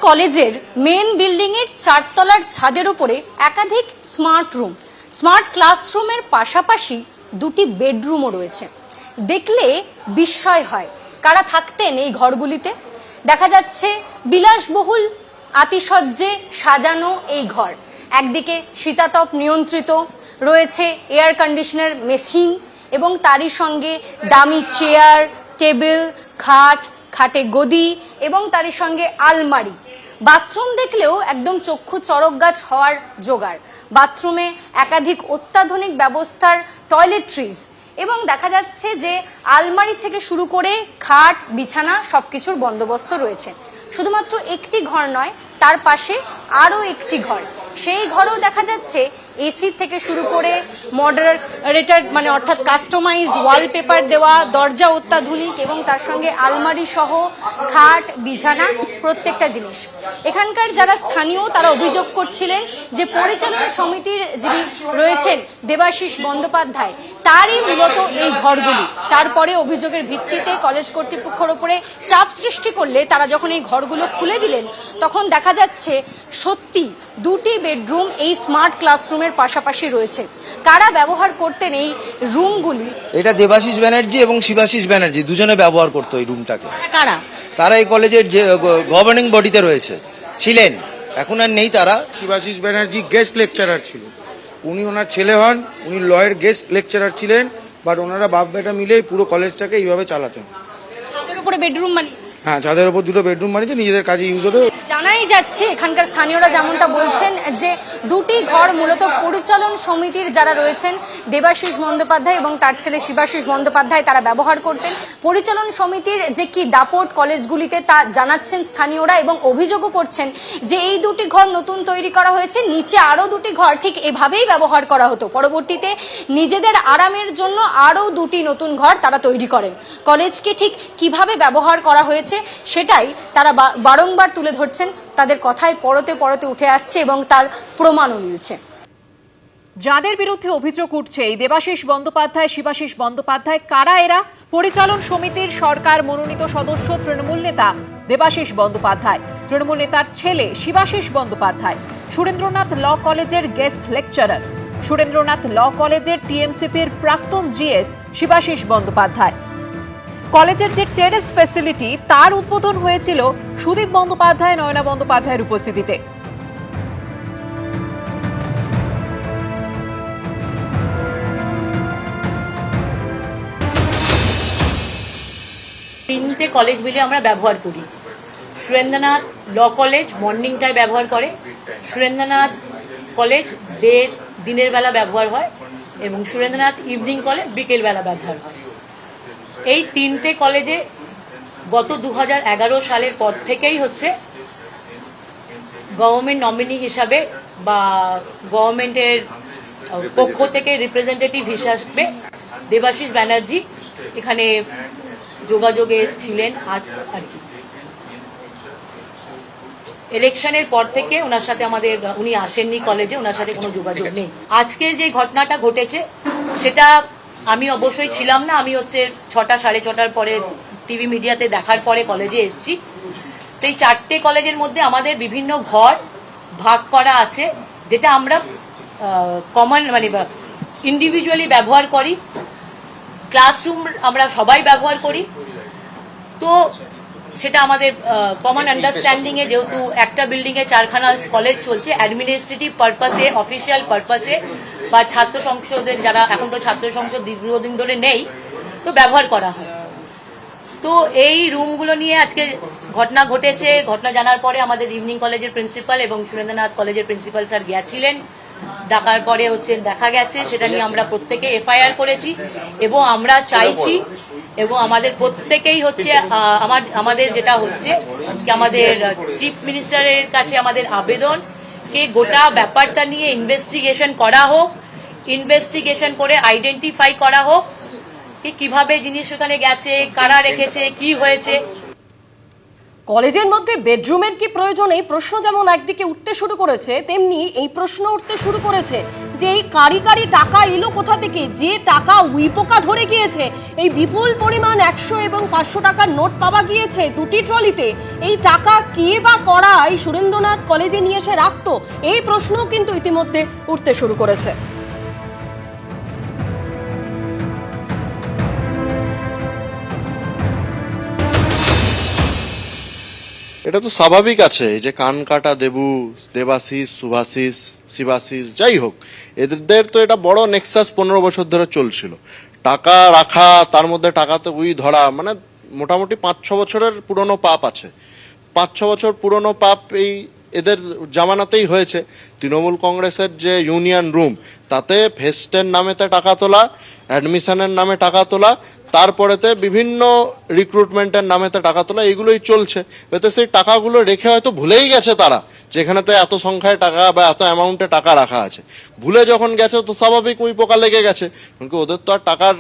কলেজের main building এর 4 তলার ছাদের উপরে একাধিক স্মার্ট রুম, স্মার্ট ক্লাসরুমের পাশাপাশি দুটি বেডরুমও রয়েছে। দেখলে বিস্ময় হয় কারা থাকতেন এই ঘরগুলিতে। দেখা যাচ্ছে বিলাসবহুল আতিশয্যে সাজানো এই ঘর। একদিকে শীতাতপ নিয়ন্ত্রিত, রয়েছে এয়ার কন্ডিশনার মেশিন এবং তারই সঙ্গে দামি চেয়ার, টেবিল, খাট, খাটে গদি এবং তারই সঙ্গে আলমারি। বাথরুম দেখলেও একদম চক্ষু চড়ক গাছ হওয়ার জোগাড়। বাথরুমে একাধিক অত্যাধুনিক ব্যবস্থার টয়লেট্রিজ এবং দেখা যাচ্ছে যে আলমারি থেকে শুরু করে খাট, বিছানা সবকিছুর বন্দোবস্ত রয়েছে। শুধুমাত্র একটি ঘর নয়, তার পাশে আরও একটি ঘর। সেই ঘরেও দেখা যাচ্ছে এসি থেকে শুরু করে মডারেটেড মানে অর্থাৎ কাস্টমাইজড ওয়ালপেপার দেওয়া, দরজা অত্যাধুনিক এবং তার সঙ্গে আলমারি সহ খাট, বিছানা প্রত্যেকটা জিনিস। এখানকার যারা স্থানীয় তারা অভিযোগ করছিলেন যে পরিচালনা সমিতির যিনি রয়েছেন দেবাশিস বন্দ্যোপাধ্যায়, তারই মূলত এই ঘরগুলি। তারপরে অভিযোগের ভিত্তিতে কলেজ কর্তৃপক্ষের উপরে চাপ সৃষ্টি করলে তারা যখন এই ঘরগুলো খুলে দিলেন তখন দেখা যাচ্ছে সত্যি দুটি বেডরুম এই স্মার্ট ক্লাসরুমের পাশাপাশি রয়েছে। কারা ব্যবহার করতেন এই রুমগুলি? এটা দেবাশিস ব্যানার্জি এবং শিবাশিস ব্যানার্জি দুজনে ব্যবহার করতো এই রুমটাকে। কারা? তারা এই কলেজের যে গভর্নিং বডিতে রয়েছে, ছিলেন, এখন আর নেই তারা। শিবাশিস ব্যানার্জি গেস্ট লেকচারার ছিল, উনি ওনার ছেলে হন, উনি লয়ের গেস্ট লেকচারার ছিলেন, বাট ওনারা বাপ বেটা মিলে পুরো কলেজটাকে এইভাবে চালাতেন। ছাদের উপরে বেডরুম বানিয়েছে। হ্যাঁ, ছাদের উপর দুটো বেডরুম বানিয়েছে, নিজেদের কাজে ইউজ হতো। জানাই যাচ্ছে এখানকার স্থানীয়রা যেমনটা বলছেন যে দুটি ঘর মূলত পরিচালন সমিতির যারা রয়েছেন দেবাশিস বন্দ্যোপাধ্যায় এবং তার ছেলে শিবাশিস বন্দ্যোপাধ্যায় তারা ব্যবহার করতেন। পরিচালন সমিতির যে কি দাপট কলেজগুলিতে তা জানাচ্ছেন স্থানীয়রা এবং অভিযোগও করছেন যে এই দুটি ঘর নতুন তৈরি করা হয়েছে, নিচে আরও দুটি ঘর ঠিক এভাবেই ব্যবহার করা হতো। পরবর্তীতে নিজেদের আরামের জন্য আরও দুটি নতুন ঘর তারা তৈরি করেন। কলেজকে ঠিক কিভাবে ব্যবহার করা হয়েছে সেটাই তারা বারংবার তুলে ধরছেন, তাদের কথায় পরতে পরতে উঠে আসছে এবং তার প্রমাণও মিলছে। যাদের বিরুদ্ধে অভিযোগ উঠছে এই দেবাশিস বন্দ্যোপাধ্যায়, শিবাশিস বন্দ্যোপাধ্যায়, কারা এরা? পরিচালন সমিতির সরকার মনোনীত সদস্য তৃণমূল নেতা দেবাশিস বন্দ্যোপাধ্যায়, তৃণমূল নেতার ছেলে শিবাশিস বন্দ্যোপাধ্যায়, সুরেন্দ্রনাথ ল কলেজের গেস্ট লেকচারার, সুরেন্দ্রনাথ ল কলেজের টিএমসিপির প্রাক্তন জিএস শিবাশিস বন্দ্যোপাধ্যায়। কলেজের যে টেরেস ফ্যাসিলিটি তার উদ্বোধন হয়েছিল সুদীপ বন্দ্যোপাধ্যায়, নয়না বন্দ্যোপাধ্যায়ের উপস্থিতিতে। তিনটে কলেজ মিলে আমরা ব্যবহার করি। সুরেন্দ্রনাথ ল কলেজ মর্নিংটায় ব্যবহার করে, সুরেন্দ্রনাথ কলেজ দিনের বেলা ব্যবহার হয় এবং সুরেন্দ্রনাথ ইভিনিং কলেজ বিকেলবেলা ব্যবহার হয়। এই তিনটে কলেজে গত 2011 সালের পর থেকেই হচ্ছে গভর্নমেন্ট নমিনি হিসাবে বা গভর্নমেন্টের পক্ষ থেকে রিপ্রেজেন্টেটিভ হিসাবে দেবাশিস ব্যানার্জি এখানে যোগাযোগে ছিলেন। আর কি ইলেকশনের পর থেকে ওনার সাথে উনি আসেননি কলেজে, ওনার সাথে কোনো যোগাযোগ নেই। আজকের যে ঘটনাটা ঘটেছে সেটা আমি অবশ্যই ছিলাম না, আমি হচ্ছে 6টা সাড়ে 6টার পরে টিভি মিডিয়াতে দেখার পরে কলেজে এসেছি। তো এই 4টে কলেজের মধ্যে আমাদের বিভিন্ন ঘর ভাগ করা আছে, যেটা আমরা কমন মানে ইন্ডিভিজুয়ালি ব্যবহার করি। ক্লাসরুম আমরা সবাই ব্যবহার করি। তো সেটা আমাদের কমন আন্ডারস্ট্যান্ডিংয়ে, যেহেতু একটা বিল্ডিংয়ে 4খানা কলেজ চলছে, অ্যাডমিনিস্ট্রেটিভ পারপাসে, অফিসিয়াল পারপাসে বা ছাত্র সংসদের যারা এখন তো ছাত্র সংসদ দীর্ঘদিন ধরে নেই, তো ব্যবহার করা হয়। তো এই রুমগুলো নিয়ে আজকে ঘটনা ঘটেছে। ঘটনা জানার পরে আমাদের ইভিনিং কলেজের প্রিন্সিপাল এবং সুরেন্দ্রনাথ কলেজের প্রিন্সিপাল স্যার গিয়েছিলেন। ডাকার পরে হচ্ছে দেখা গেছে, সেটা নিয়ে আমরা প্রত্যেকে এফআইআর করেছি এবং আমরা চাইছি এবং আমাদের প্রত্যেকেই হচ্ছে আমাদের যেটা হচ্ছে কি আমাদের চিফ মিনিস্টারের কাছে আমাদের আবেদন কে গোটা ব্যাপারটা নিয়ে ইনভেস্টিগেশন করা হোক, ইনভেস্টিগেশন করে আইডেন্টিফাই করা হোক কি কিভাবে জিনিস ওখানে গেছে, কারা রেখেছে, কি হয়েছে। কলেজের মধ্যে বেডরুমের কি প্রয়োজন, এই প্রশ্ন যেমন একদিকে উঠতে শুরু করেছে, তেমনি এই প্রশ্ন উঠতে শুরু করেছে যে এই কারি কারি টাকা এলো কোথা থেকে, যে টাকা উইপোকা ধরে গিয়েছে, এই বিপুল পরিমাণ 100 এবং 500 টাকার নোট পাওয়া গিয়েছে দুটি ট্রলিতে, এই টাকা কে বা করা এই সুরেন্দ্রনাথ কলেজে নিয়ে এসে রাখতো, এই প্রশ্নও কিন্তু ইতিমধ্যে উঠতে শুরু করেছে। এটা তো স্বাভাবিক আছে, এই যে কান কাটা দেবু, দেবাশিস, শুভাশিস, শিবাশিস, যাই হোক, এদের তো এটা বড় নেক্সাস 15 বছর ধরে চলছিল। টাকা রাখা, তার মধ্যে টাকাতে উই ধরা, মানে মোটামুটি 5-6 বছরের পুরনো পাপ আছে। 5-6 বছর পুরনো পাপ এই এদের জামানাতেই হয়েছে। তৃণমূল কংগ্রেসের যে ইউনিয়ন রুম, তাতে ফেস্টের নামেতে টাকা তোলা, অ্যাডমিশনের নামে টাকা তোলা, তারপরেতে বিভিন্ন রিক্রুটমেন্টের নামেতে টাকা তোলা, এগুলোই চলছে। এতে সেই টাকাগুলো রেখে হয়তো ভুলেই গেছে তারা, যেখানেতে এত সংখ্যায় টাকা বা এত অ্যামাউন্টে টাকা রাখা আছে। ভুলে যখন গেছে তো স্বাভাবিক উই পোকা লেগে গেছে, কিন্তু ওদের তো আর টাকার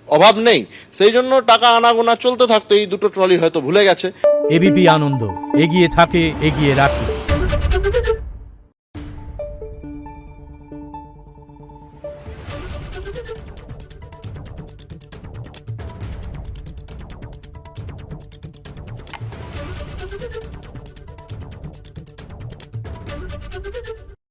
অভাব নেই, সেই জন্য টাকা আনাগোনা চলতে থাকতো। এই দুটো ট্রলি হয়তো ভুলে গেছে। এবিপি আনন্দ, এগিয়ে থাকে, এগিয়ে রাখে।